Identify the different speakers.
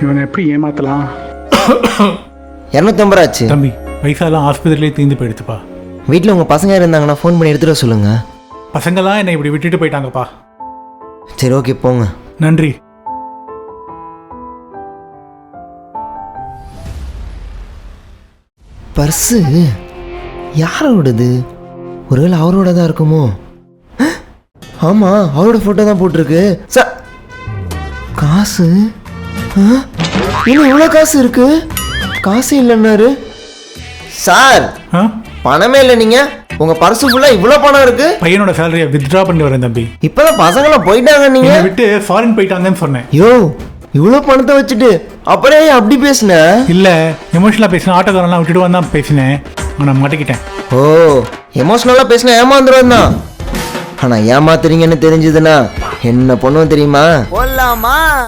Speaker 1: இவனை எப்படி ஏமாத்தலாம்?
Speaker 2: 250 ஆச்சு.
Speaker 1: தம்பி பைசாலாம் ஆஸ்பத்திரியிலே தீர்ந்து போயிடுச்சுப்பா.
Speaker 2: வீட்டில் உங்கள் பசங்க இருந்தாங்கன்னா ஃபோன் பண்ணி எடுத்துகிட்டு வர சொல்லுங்கள்.
Speaker 1: பசங்களாம் என்னை இப்படி விட்டுட்டு போயிட்டாங்கப்பா.
Speaker 2: சரி ஓகே போங்க.
Speaker 1: நன்றி.
Speaker 2: பர்ஸு யாரோடது? ஒருவேளை அவரோட தான் இருக்குமோ? ஆமாம், அவரோட ஃபோட்டோ தான் போட்டிருக்கு. காசு இன்னும் இவ்வளோ காசு இருக்கு. காசு இல்லைன்னாரு சார். பணமே இல்லை. நீங்கள் உங்கள் பர்ஸு ஃபுல்லாக இவ்வளோ பணம் இருக்கு.
Speaker 1: பையனோட சேலரியை வித்ட்ரா பண்ணி வரேன் தம்பி.
Speaker 2: இப்போதான் பசங்களாம் போயிட்டாங்க. நீங்கள்
Speaker 1: விட்டு ஃபாரின் போயிட்டாங்கன்னு சொன்னேன்.
Speaker 2: யோ இவ்வளோ பணத்தை வச்சுட்டு அப்புறம் அப்படி பேசுன?
Speaker 1: இல்லை, எமோஷனலாக பேசினேன். ஆட்டோக்காரெல்லாம் விட்டுட்டு வந்தான் பேசினேன். ஆனால் மாட்டிக்கிட்டேன்.
Speaker 2: ஓ எமோஷனலாக பேசினா ஏமாந்துருவேன் தான். ஆனால் ஏமாத்துறீங்கன்னு தெரிஞ்சதுன்னா என்ன பண்ணுவோம் தெரியுமா?